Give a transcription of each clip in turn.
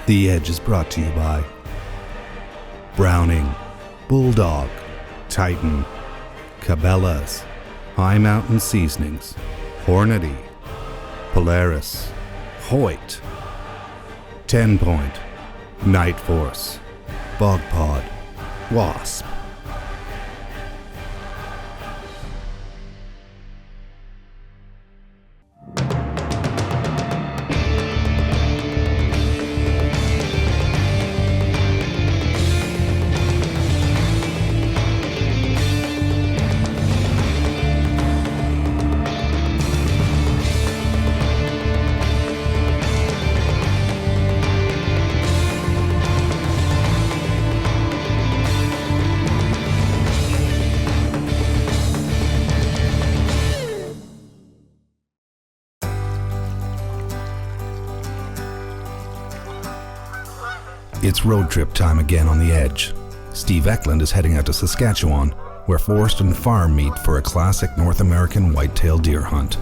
The Edge is brought to you by Browning, Bulldog, Titan, Cabela's, High Mountain Seasonings, Hornady, Polaris, Hoyt, 10 Point, Night Force, Bog Pod, Wasp. It's road trip time again on the Edge. Steve Eklund is heading out to Saskatchewan, where forest and farm meet for a classic North American whitetail deer hunt.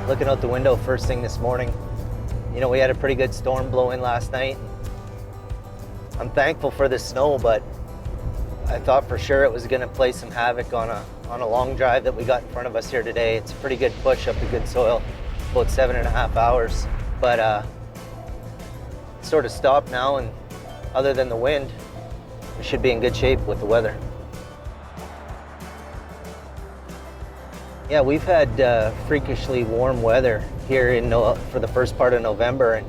Looking out the window first thing this morning, you know, we had a pretty good storm blow in last night. I'm thankful for the snow, but I thought for sure it was going to play some havoc on a long drive that we got in front of us here today. It's a pretty good push up the Goodsoil. About 7.5 hours, but it's sort of stopped now, and other than the wind, we should be in good shape with the weather. Yeah, we've had freakishly warm weather here for the first part of November, and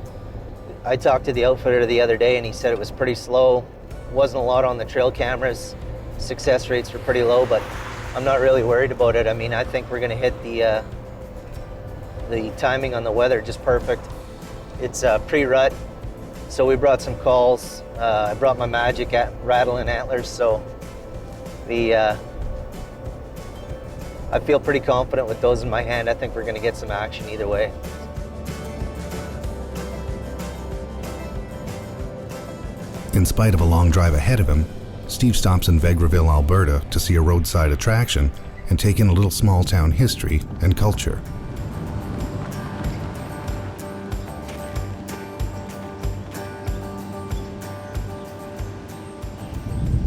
I talked to the outfitter the other day and he said it was pretty slow. Wasn't a lot on the trail cameras. Success rates were pretty low, but I'm not really worried about it. I mean, I think we're gonna hit the timing on the weather just perfect. It's pre-rut, so we brought some calls. I brought my Magic rattling antlers, so I feel pretty confident with those in my hand. I think we're going to get some action either way. In spite of a long drive ahead of him, Steve stops in Vegreville, Alberta to see a roadside attraction and take in a little small town history and culture.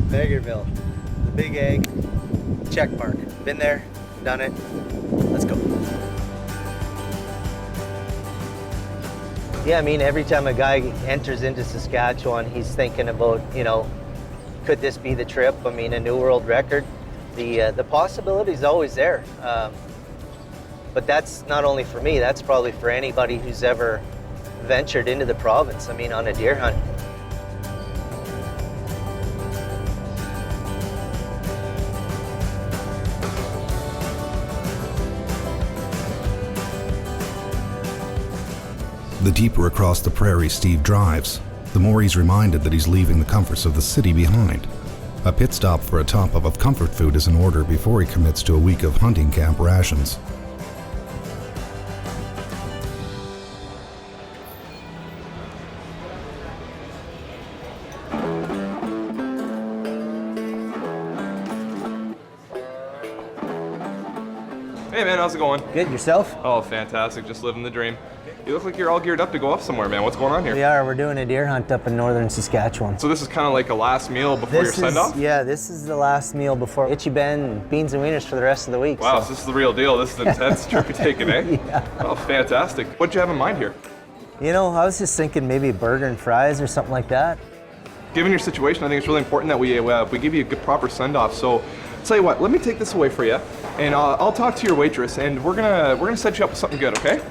Vegreville, the big egg, check mark. Been there, done it, let's go. Yeah, I mean, every time a guy enters into Saskatchewan, he's thinking about, you know, could this be the trip? I mean, a new world record. The possibility's always there. But that's not only for me, that's probably for anybody who's ever ventured into the province, I mean, on a deer hunt. The deeper across the prairie Steve drives, the more he's reminded that he's leaving the comforts of the city behind. A pit stop for a top-up of comfort food is in order before he commits to a week of hunting camp rations. Hey man, how's it going? Good, yourself? Oh, fantastic, just living the dream. You look like you're all geared up to go off somewhere, man. What's going on here? We are, we're doing a deer hunt up in northern Saskatchewan. So this is kind of like a last meal before your send-off? Yeah, this is the last meal before Itchy Ben, beans and wieners for the rest of the week. Wow, so this is the real deal. This is an intense trip you're taking, eh? Yeah. Oh, fantastic. What'd you have in mind here? You know, I was just thinking maybe a burger and fries or something like that. Given your situation, I think it's really important that we give you a good, proper send-off. So, tell you what, let me take this away for you, and I'll talk to your waitress, and we're gonna set you up with something good, okay?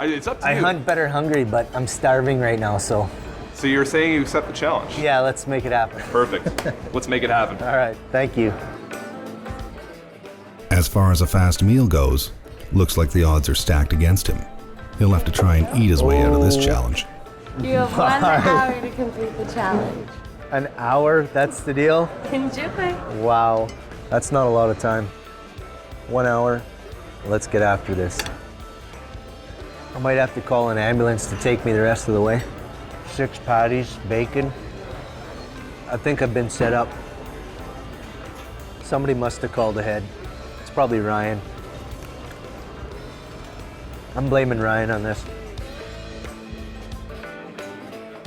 It's up to you. I hunt better hungry, but I'm starving right now, so. So you're saying you accept the challenge? Yeah, let's make it happen. Perfect. Let's make it happen. All right, thank you. As far as a fast meal goes, looks like the odds are stacked against him. He'll have to try and eat his way out of this challenge. You have 1 hour to complete the challenge. An hour, that's the deal? Enjoy. Wow, that's not a lot of time. 1 hour, let's get after this. I might have to call an ambulance to take me the rest of the way. 6 patties, bacon. I think I've been set up. Somebody must have called ahead. It's probably Ryan. I'm blaming Ryan on this.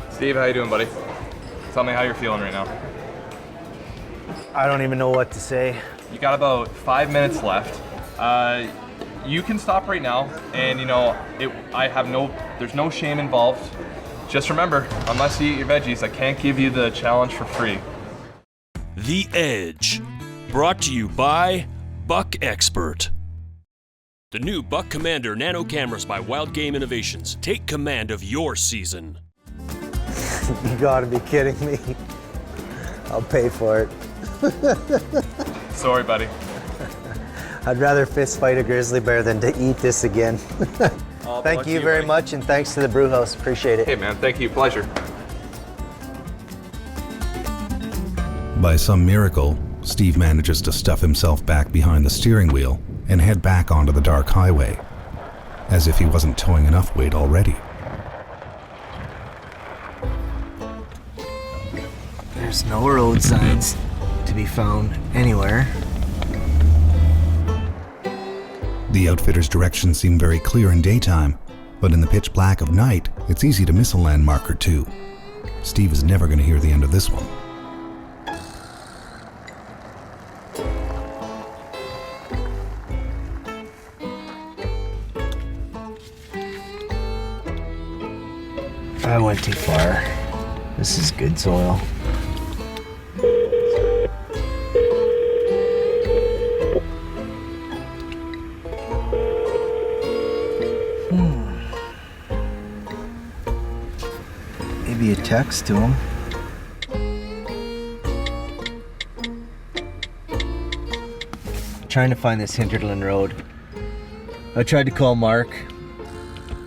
Steve, how you doing, buddy? Tell me how you're feeling right now. I don't even know what to say. You got about 5 minutes left. You can stop right now, and there's no shame involved. Just remember, unless you eat your veggies, I can't give you the challenge for free. The Edge, brought to you by Buck Expert. The new Buck Commander Nano cameras by Wild Game Innovations. Take command of your season. You gotta be kidding me. I'll pay for it. Sorry, buddy. I'd rather fist fight a grizzly bear than to eat this again. Thank you very much, and thanks to the brew house. Appreciate it. Hey, man, thank you. Pleasure. By some miracle, Steve manages to stuff himself back behind the steering wheel and head back onto the dark highway, as if he wasn't towing enough weight already. There's no road signs to be found anywhere. The outfitter's directions seem very clear in daytime, but in the pitch black of night, it's easy to miss a landmark or two. Steve is never going to hear the end of this one. I went too far. This is Goodsoil. Maybe a text to him. Trying to find this Hinterland Road. I tried to call Mark.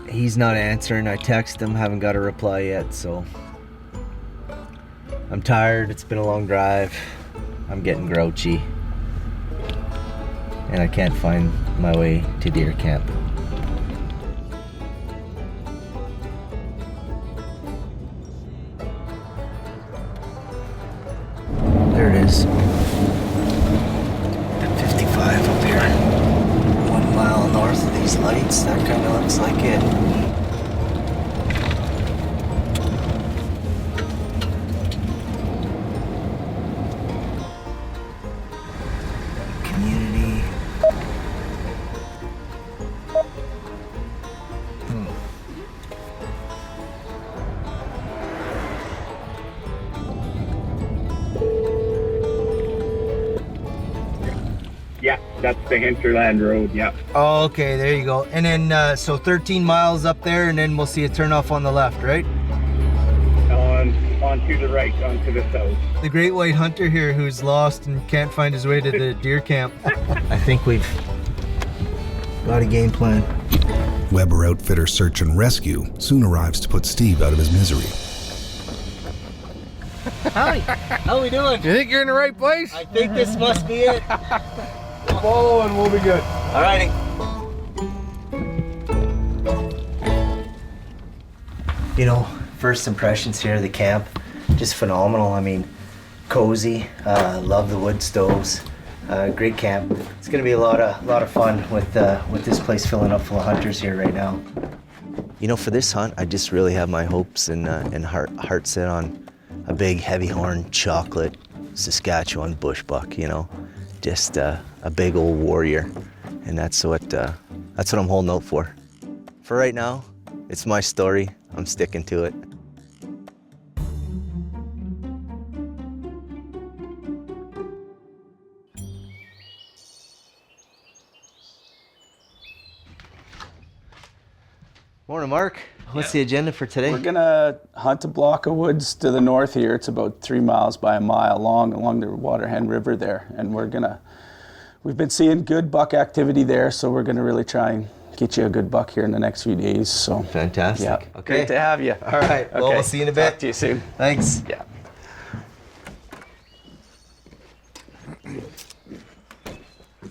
He's not answering. I text him, haven't got a reply yet, so I'm tired. It's been a long drive. I'm getting grouchy. And I can't find my way to deer camp. There it is. 55 up here. 1 mile north of these lights. That kind of looks like it. Community. Yeah, that's the Hinterland Road, yeah. Oh, okay, there you go. And then, so 13 miles up there, and then we'll see a turnoff on the left, right? On to the right, on to the south. The great white hunter here who's lost and can't find his way to the deer camp. I think we've got a game plan. Weber Outfitter Search and Rescue soon arrives to put Steve out of his misery. Howdy, how we doing? You think you're in the right place? I think this must be it. Follow and we'll be good. All righty. You know, first impressions here of the camp, just phenomenal. I mean, cozy, love the wood stoves, great camp. It's gonna be a lot of fun with this place filling up full of hunters here right now. You know, for this hunt, I just really have my hopes and heart set on a big heavy horn chocolate Saskatchewan bush buck, you know, just a big old warrior, and that's what I'm holding out for. For right now, it's my story. I'm sticking to it. Morning, Mark. What's the agenda for today? We're gonna hunt a block of woods to the north here. It's about 3 miles by a mile long along the Waterhen River there. And we've been seeing good buck activity there, so we're gonna really try and get you a good buck here in the next few days. So Fantastic. yeah, Okay. great to have you. All right. Well, we'll see you in a bit. Talk to you soon. Thanks. Yeah.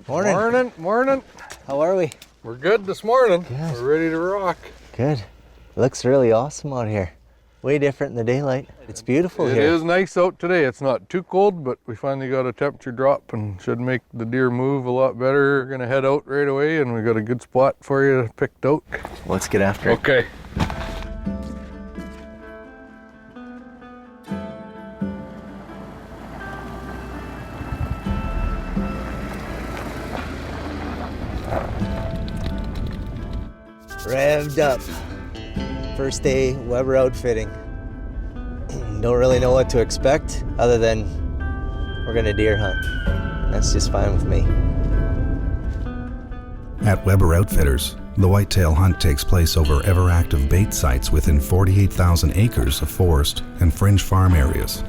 Morning. Morning. How are we? We're good this morning. Good. We're ready to rock. Good. It looks really awesome out here. Way different in the daylight. It's beautiful It here. is nice out today. It's not too cold, but we finally got a temperature drop and should make the deer move a lot better. We're gonna head out right away and we got a good spot for you picked out. Let's get after it. Okay. Revved up. First day Weber outfitting. Don't really know what to expect other than we're gonna deer hunt. That's just fine with me. At Weber Outfitters, the whitetail hunt takes place over ever-active bait sites within 48,000 acres of forest and fringe farm areas.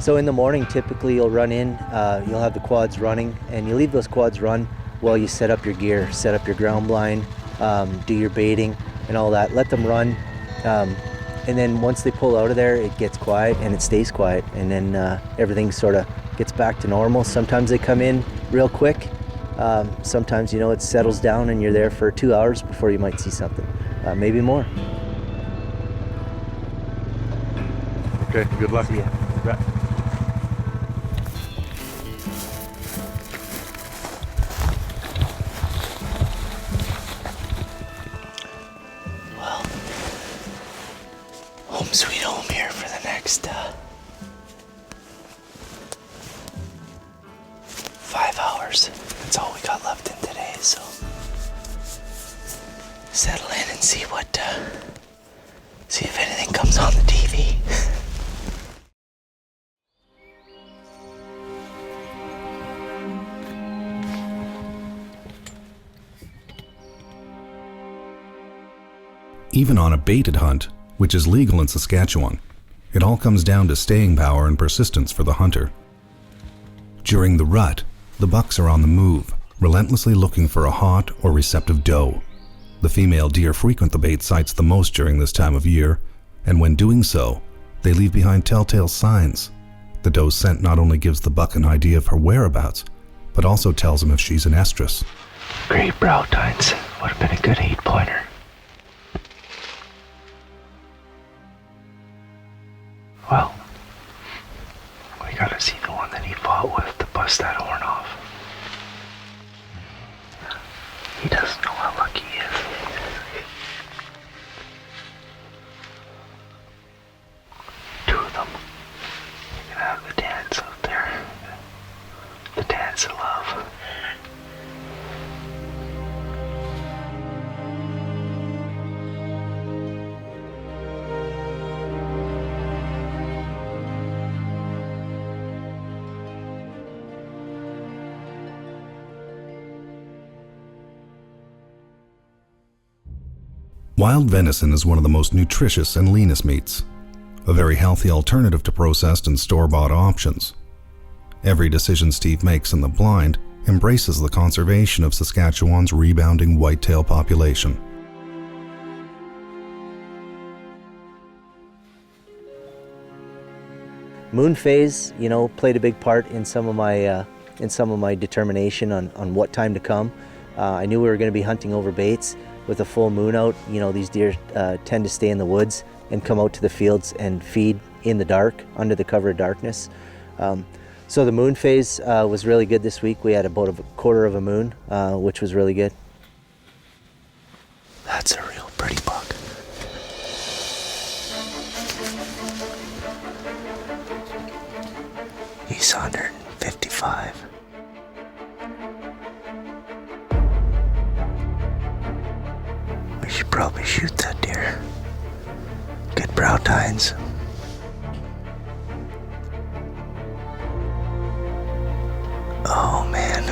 So in the morning, typically you'll run in, you'll have the quads running, and you leave those quads run while you set up your gear, set up your ground blind, do your baiting and all that. Let them run, and then once they pull out of there, it gets quiet and it stays quiet, and then everything sort of gets back to normal. Sometimes they come in real quick. Sometimes, you know, it settles down and you're there for 2 hours before you might see something, maybe more. Okay, good luck. See ya. Home sweet home here for the next 5 hours. That's all we got left in today, so settle in and see if anything comes on the TV. Even on a baited hunt, which is legal in Saskatchewan, it all comes down to staying power and persistence for the hunter. During the rut, the bucks are on the move, relentlessly looking for a hot or receptive doe. The female deer frequent the bait sites the most during this time of year, and when doing so, they leave behind telltale signs. The doe's scent not only gives the buck an idea of her whereabouts, but also tells him if she's an estrus. Great brow tines. Would have been a good 8-pointer. Well, we gotta see the one that he fought with to bust that horn off. He doesn't know how lucky he is. Two of them. You're gonna have the dance out there. The dance of love. Wild venison is one of the most nutritious and leanest meats, a very healthy alternative to processed and store-bought options. Every decision Steve makes in the blind embraces the conservation of Saskatchewan's rebounding whitetail population. Moon phase, you know, played a big part in some of my determination on what time to come. I knew we were going to be hunting over baits. With a full moon out, you know, these deer tend to stay in the woods and come out to the fields and feed in the dark, under the cover of darkness. So the moon phase was really good this week. We had about a quarter of a moon, which was really good. That's a real pretty buck. He's 155. We should probably shoot that deer. Good brow tines. Oh man.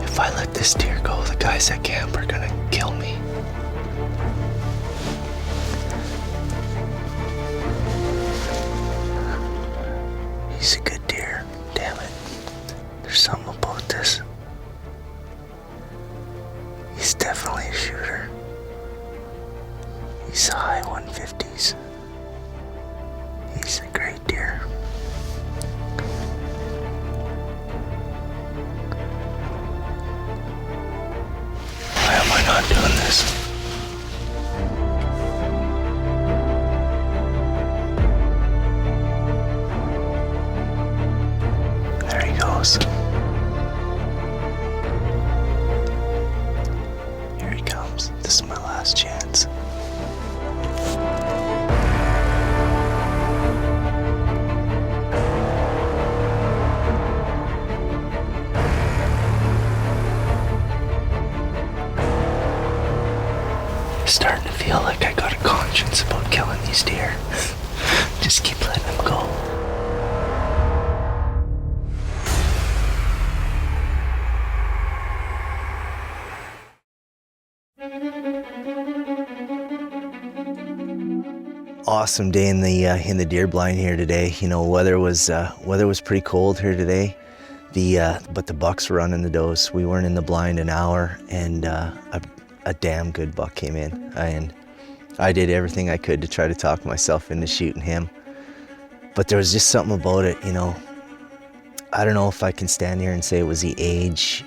If I let this deer go, the guys at camp are gonna kill me. There's something about this. He's definitely a shooter. He's high 150s. He's a great deer. Why am I not doing this? There he goes. Here he comes. This is my last chance. Starting to feel like I got a conscience about killing these deer. Just keep letting them go. Awesome day in the deer blind here today. You know, weather was pretty cold here today. But the bucks were running the does. We weren't in the blind an hour, and a damn good buck came in, and I did everything I could to try to talk myself into shooting him. But there was just something about it, you know. I don't know if I can stand here and say it was the age.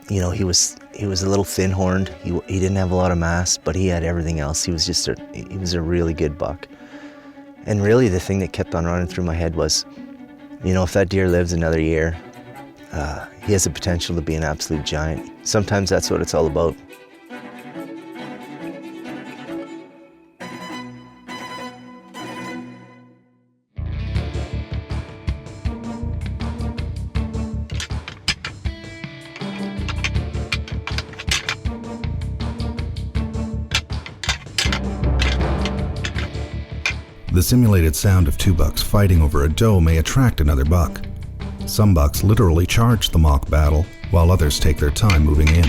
You know, he was a little thin-horned. He didn't have a lot of mass, but he had everything else. He was a really good buck. And really, the thing that kept on running through my head was, you know, if that deer lives another year, he has the potential to be an absolute giant. Sometimes that's what it's all about. The simulated sound of two bucks fighting over a doe may attract another buck. Some bucks literally charge the mock battle, while others take their time moving in.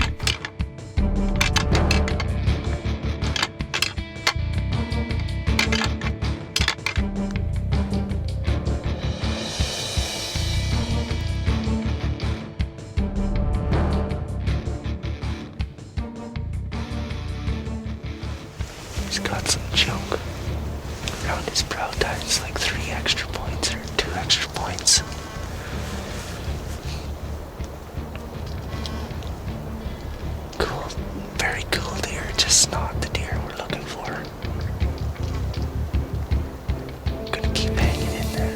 He's got some junk around his brow tine. It's like 3 extra points or 2 extra points. Cool, very cool deer, just not the deer we're looking for. Gonna keep hanging in there.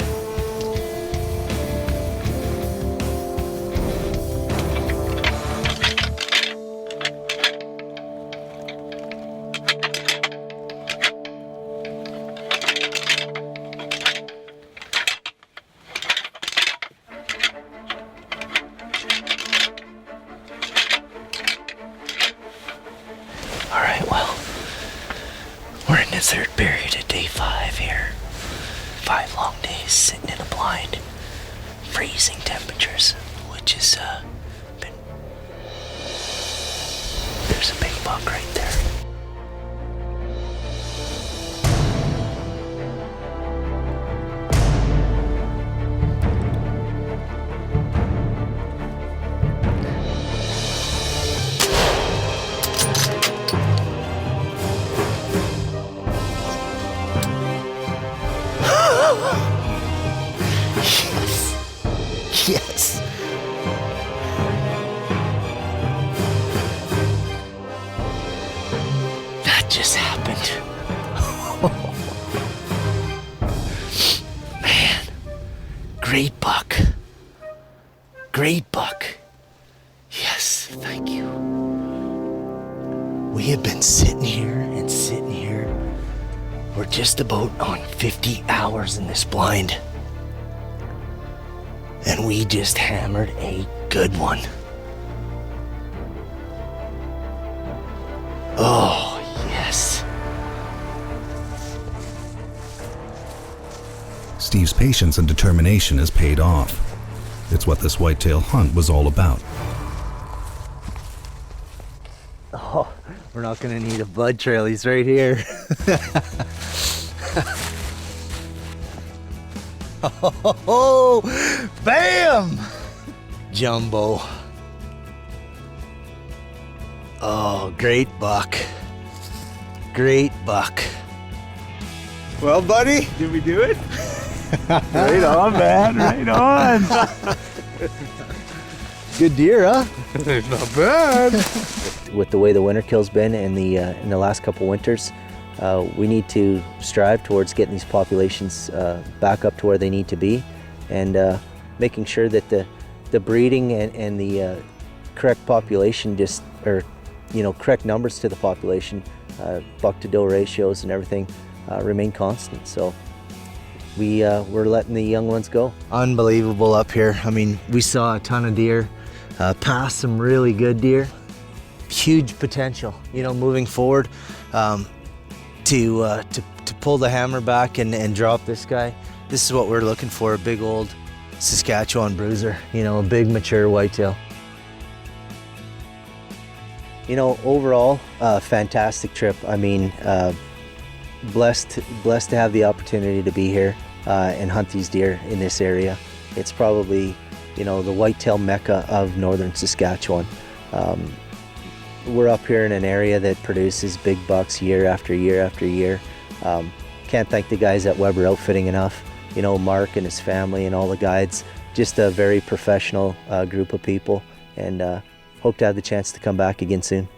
Alright, well, we're in the third period of day 5 here. 5 long days sitting in a blind, freezing temperatures, which has been... There's a big buck right there. Yes. That just happened. Man, great buck. Great buck. Yes, thank you. We have been sitting here and sitting here. We're just about on 50 hours in this blind. And we just hammered a good one. Oh, yes. Steve's patience and determination has paid off. It's what this whitetail hunt was all about. Oh, we're not gonna need a blood trail. He's right here. Oh, bam! Jumbo. Oh, great buck. Great buck. Well, buddy, Did we do it? Right on, man. Right on. good deer, huh? It's not bad. With the way the winter kill's been in the last couple winters, we need to strive towards getting these populations back up to where they need to be, and making sure that the breeding and the correct population correct numbers to the population, buck to doe ratios and everything remain constant. So we're letting the young ones go. Unbelievable up here. I mean, we saw a ton of deer, past some really good deer. Huge potential, moving forward, to pull the hammer back and drop this guy. This is what we're looking for, a big old Saskatchewan bruiser, a big mature whitetail. Overall, fantastic trip. I mean, blessed to have the opportunity to be here and hunt these deer in this area. It's probably, the whitetail mecca of northern Saskatchewan. We're up here in an area that produces big bucks year after year after year. Can't thank the guys at Weber Outfitting enough. Mark and his family and all the guides. Just a very professional group of people, and hope to have the chance to come back again soon.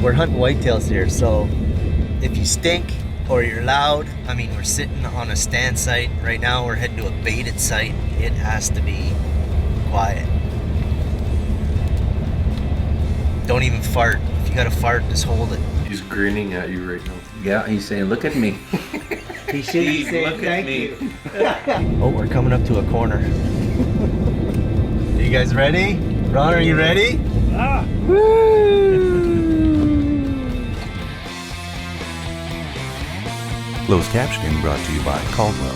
We're hunting whitetails here, so if you stink or you're loud, I mean, we're sitting on a stand site. Right now we're heading to a baited site. It has to be quiet. Don't even fart. If you gotta fart, just hold it. He's grinning at you right now. Yeah, he's saying, look at me. He should be saying look at thank me. you. Oh, we're coming up to a corner. Are you guys ready? Ron, are you ready? Closed captioning brought to you by Caldwell.